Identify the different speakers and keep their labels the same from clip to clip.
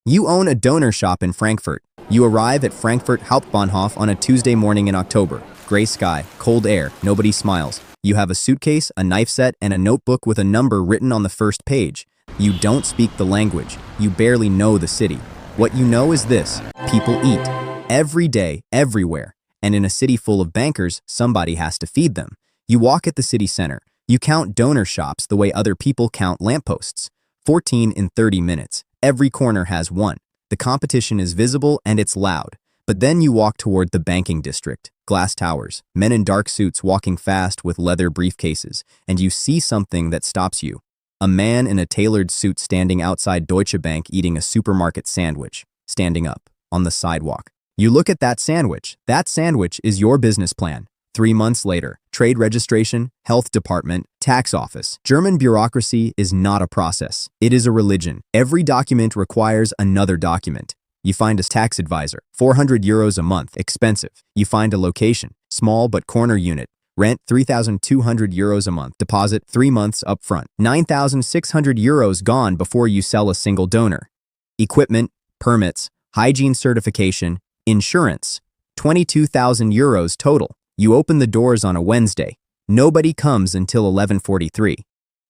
Speaker 1: You own a doner shop in Frankfurt. You arrive at Frankfurt Hauptbahnhof on a Tuesday morning in October. Gray sky, cold air, nobody smiles. You have a suitcase, a knife set, and a notebook with a number written on the first page. You don't speak the language. You barely know the city. What you know is this: people eat. Every day, everywhere. And in a city full of bankers, somebody has to feed them. You walk at the city center. You count doner shops the way other people count lampposts. 14 in 30 minutes. Every corner has one. The competition is visible and it's loud. But then you walk toward the banking district. Glass towers, men in dark suits walking fast with leather briefcases, and you see something that stops you. A man in a tailored suit standing outside Deutsche Bank eating a supermarket sandwich, standing up, on the sidewalk. You look at that sandwich. That sandwich is your business plan. 3 months later, trade registration, health department, tax office. German bureaucracy is not a process. It is a religion. Every document requires another document. You find a tax advisor, 400 euros a month, expensive. You find a location, small but corner unit. Rent, 3,200 euros a month. Deposit, 3 months up front. 9,600 euros gone before you sell a single donor. Equipment, permits, hygiene certification, insurance, 22,000 euros total. You open the doors on a Wednesday. Nobody comes until 11:43.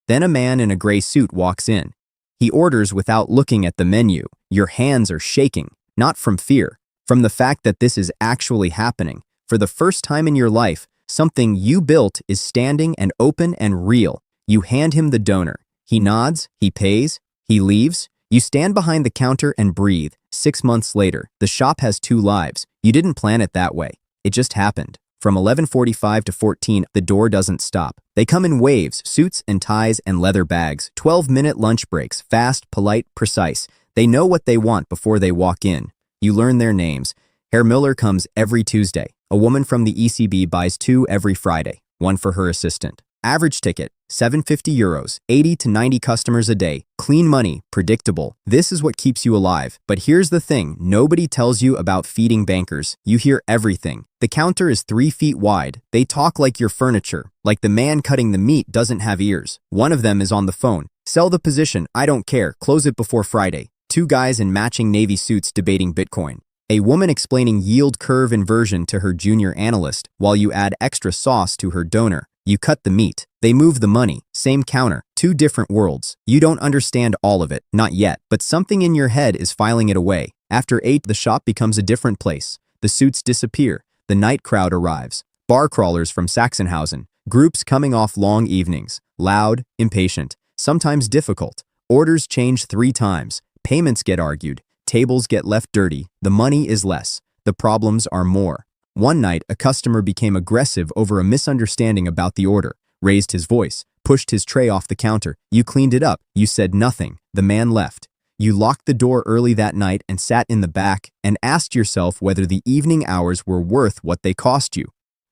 Speaker 1: Then a man in a gray suit walks in. He orders without looking at the menu. Your hands are shaking, not from fear, from the fact that this is actually happening. For the first time in your life, something you built is standing and open and real. You hand him the donor. He nods, he pays, he leaves. You stand behind the counter and breathe. 6 months later, the shop has 2 lives. You didn't plan it that way. It just happened. From 11:45 to 14, the door doesn't stop. They come in waves, suits and ties and leather bags, 12-minute lunch breaks, fast, polite, precise. They know what they want before they walk in. You learn their names. Herr Müller comes every Tuesday. A woman from the ECB buys 2 every Friday, 1 for her assistant. Average ticket, 750 euros, 80 to 90 customers a day. Clean money, predictable. This is what keeps you alive. But here's the thing, nobody tells you about feeding bankers. You hear everything. The counter is 3 feet wide. They talk like your furniture, like the man cutting the meat doesn't have ears. One of them is on the phone. Sell the position, I don't care, close it before Friday. 2 guys in matching navy suits debating Bitcoin. A woman explaining yield curve inversion to her junior analyst while you add extra sauce to her donor. You cut the meat. They move the money. Same counter. 2 different worlds. You don't understand all of it. Not yet. But something in your head is filing it away. After 8, the shop becomes a different place. The suits disappear. The night crowd arrives. Bar crawlers from Sachsenhausen. Groups coming off long evenings. Loud, impatient. Sometimes difficult. Orders change 3 times. Payments get argued. Tables get left dirty. The money is less. The problems are more. One night, a customer became aggressive over a misunderstanding about the order, raised his voice, pushed his tray off the counter. You cleaned it up. You said nothing. The man left. You locked the door early that night and sat in the back and asked yourself whether the evening hours were worth what they cost you.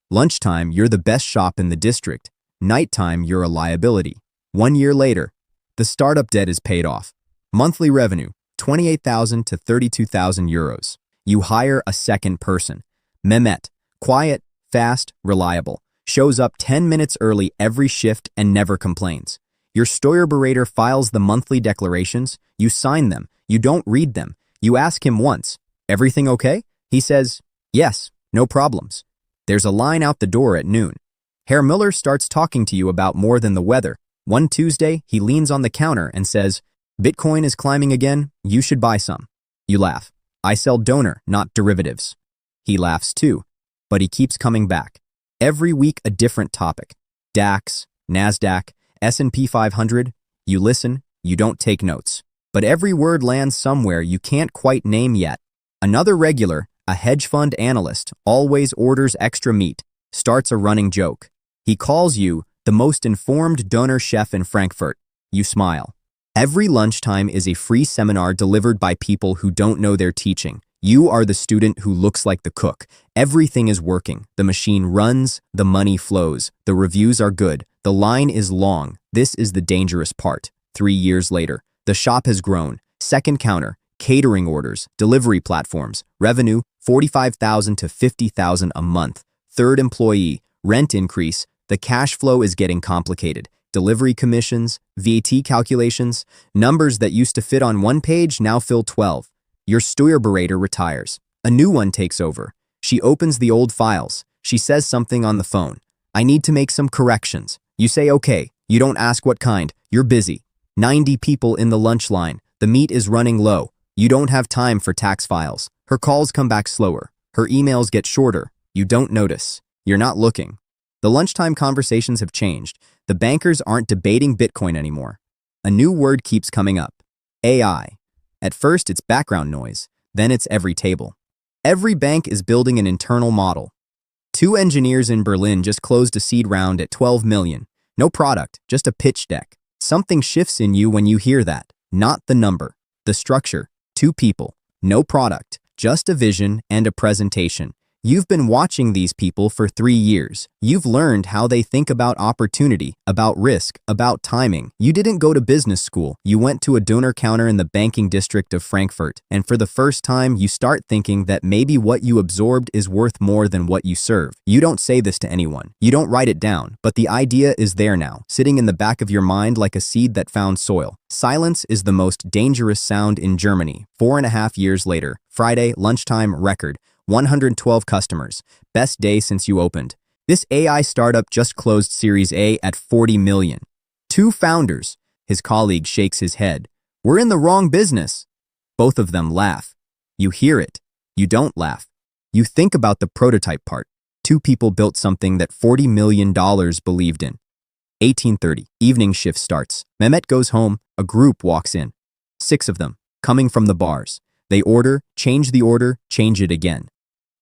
Speaker 1: Lunchtime, you're the best shop in the district. Nighttime, you're a liability. 1 year later, the startup debt is paid off. Monthly revenue, 28,000 to 32,000 euros. You hire a second person. Mehmet, quiet, fast, reliable, shows up 10 minutes early every shift and never complains. Your Steuerberater files the monthly declarations. You sign them. You don't read them. You ask him once, everything okay? He says, yes, no problems. There's a line out the door at noon. Herr Müller starts talking to you about more than the weather. One Tuesday, he leans on the counter and says, Bitcoin is climbing again, you should buy some. You laugh. I sell donor, not derivatives. He laughs too, but he keeps coming back. Every week a different topic. DAX, NASDAQ, S&P 500. You listen, you don't take notes. But every word lands somewhere you can't quite name yet. Another regular, a hedge fund analyst, always orders extra meat, starts a running joke. He calls you the most informed donor chef in Frankfurt. You smile. Every lunchtime is a free seminar delivered by people who don't know they're teaching. You are the student who looks like the cook. Everything is working. The machine runs, the money flows, the reviews are good, the line is long. This is the dangerous part. 3 years later, the shop has grown. Second counter, catering orders, delivery platforms, revenue 45,000 to 50,000 a month. Third employee, rent increase, the cash flow is getting complicated. Delivery commissions, VAT calculations, numbers that used to fit on 1 page now fill 12. Your Steuerberater retires. A new one takes over. She opens the old files. She says something on the phone. I need to make some corrections. You say okay. You don't ask what kind. You're busy. 90 people in the lunch line. The meat is running low. You don't have time for tax files. Her calls come back slower. Her emails get shorter. You don't notice. You're not looking. The lunchtime conversations have changed. The bankers aren't debating Bitcoin anymore. A new word keeps coming up. AI. At first, it's background noise. Then it's every table. Every bank is building an internal model. 2 engineers in Berlin just closed a seed round at 12 million. No product, just a pitch deck. Something shifts in you when you hear that. Not the number, the structure. 2 people, no product, just a vision and a presentation. You've been watching these people for 3 years. You've learned how they think about opportunity, about risk, about timing. You didn't go to business school. You went to a döner counter in the banking district of Frankfurt. And for the first time, you start thinking that maybe what you absorbed is worth more than what you serve. You don't say this to anyone. You don't write it down. But the idea is there now, sitting in the back of your mind like a seed that found soil. Silence is the most dangerous sound in Germany. 4.5 years later, Friday, lunchtime, record. 112 customers. Best day since you opened. This AI startup just closed Series A at 40 million. 2 founders. His colleague shakes his head. We're in the wrong business. Both of them laugh. You hear it. You don't laugh. You think about the prototype part. 2 people built something that $40 million believed in. 18:30. Evening shift starts. Mehmet goes home. A group walks in. 6 of them, coming from the bars. They order, change the order, change it again.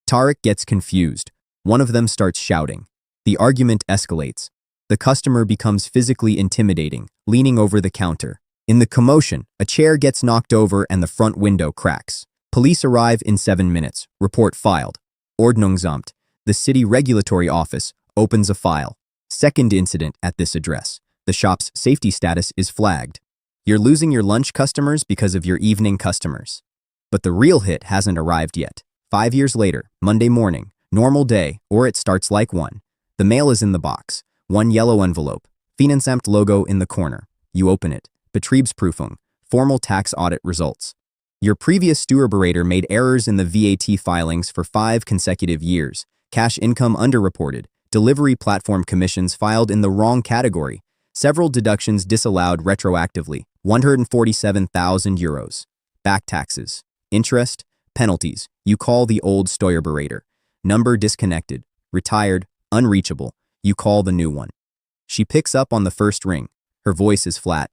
Speaker 1: Tarek gets confused. One of them starts shouting. The argument escalates. The customer becomes physically intimidating, leaning over the counter. In the commotion, a chair gets knocked over and the front window cracks. Police arrive in 7 minutes. Report filed. Ordnungsamt, the city regulatory office, opens a file. Second incident at this address. The shop's safety status is flagged. You're losing your lunch customers because of your evening customers. But the real hit hasn't arrived yet. 5 years later, Monday morning, normal day, or it starts like one. The mail is in the box. 1 yellow envelope. Finanzamt logo in the corner. You open it. Betriebsprüfung. Formal tax audit results. Your previous Steuerberater made errors in the VAT filings for 5 consecutive years. Cash income underreported. Delivery platform commissions filed in the wrong category. Several deductions disallowed retroactively. 147,000 euros. Back taxes. Interest. Penalties. You call the old Steuerberater. Number disconnected. Retired. Unreachable. You call the new one. She picks up on the first ring. Her voice is flat.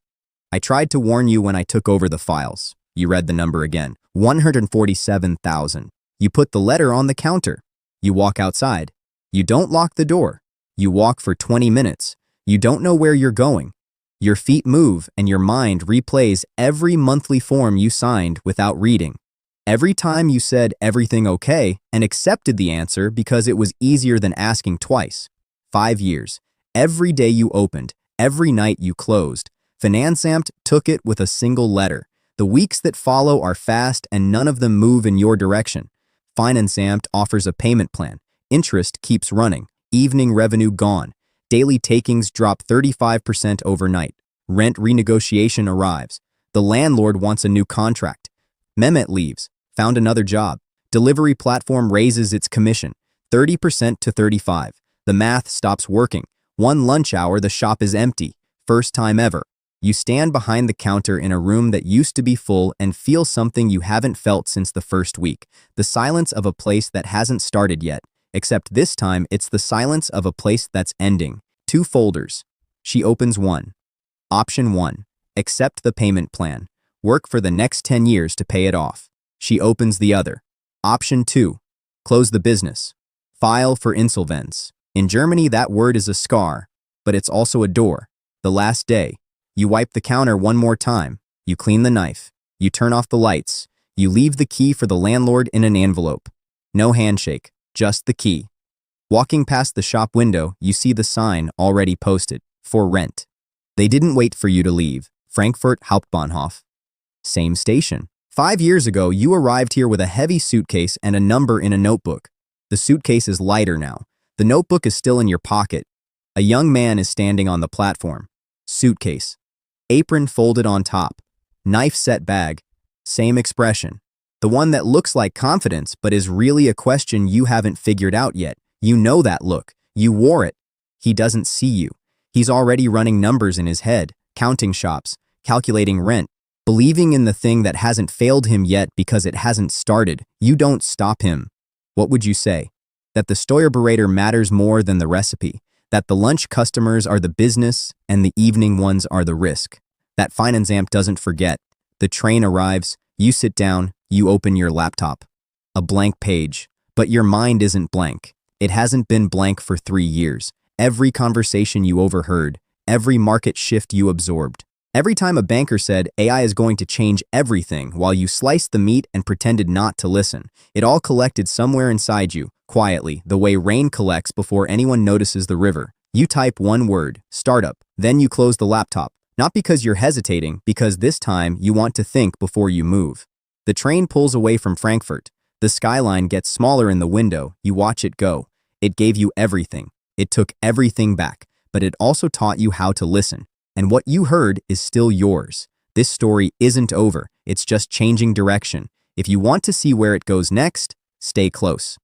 Speaker 1: I tried to warn you when I took over the files. You read the number again. 147,000. You put the letter on the counter. You walk outside. You don't lock the door. You walk for 20 minutes. You don't know where you're going. Your feet move and your mind replays every monthly form you signed without reading. Every time you said everything okay and accepted the answer because it was easier than asking twice. 5 years. Every day you opened, every night you closed. Finanzamt took it with a single letter. The weeks that follow are fast and none of them move in your direction. Finanzamt offers a payment plan. Interest keeps running. Evening revenue gone. Daily takings drop 35% overnight. Rent renegotiation arrives. The landlord wants a new contract. Mehmet leaves. Found another job. Delivery platform raises its commission. 30% to 35%. The math stops working. 1 lunch hour, the shop is empty. First time ever. You stand behind the counter in a room that used to be full and feel something you haven't felt since the first week. The silence of a place that hasn't started yet. Except this time, it's the silence of a place that's ending. 2 folders. She opens one. Option 1. Accept the payment plan. Work for the next 10 years to pay it off. She opens the other. Option 2. Close the business. File for insolvents. In Germany, that word is a scar, but it's also a door. The last day. You wipe the counter one more time. You clean the knife. You turn off the lights. You leave the key for the landlord in an envelope. No handshake, just the key. Walking past the shop window, you see the sign already posted, for rent. They didn't wait for you to leave. Frankfurt Hauptbahnhof. Same station. 5 years ago, you arrived here with a heavy suitcase and a number in a notebook. The suitcase is lighter now. The notebook is still in your pocket. A young man is standing on the platform. Suitcase. Apron folded on top. Knife set bag. Same expression. The one that looks like confidence but is really a question you haven't figured out yet. You know that look. You wore it. He doesn't see you. He's already running numbers in his head, counting shops, calculating rent, believing in the thing that hasn't failed him yet because it hasn't started. You don't stop him. What would you say? That the Steuerberater matters more than the recipe, that the lunch customers are the business and the evening ones are the risk. That Finanzamt doesn't forget. The train arrives, you sit down, you open your laptop. A blank page. But your mind isn't blank. It hasn't been blank for 3 years. Every conversation you overheard, every market shift you absorbed. Every time a banker said AI is going to change everything while you sliced the meat and pretended not to listen, it all collected somewhere inside you, quietly, the way rain collects before anyone notices the river. You type one word, startup, then you close the laptop. Not because you're hesitating, because this time you want to think before you move. The train pulls away from Frankfurt. The skyline gets smaller in the window. You watch it go. It gave you everything. It took everything back, but it also taught you how to listen. And what you heard is still yours. This story isn't over. It's just changing direction. If you want to see where it goes next, stay close.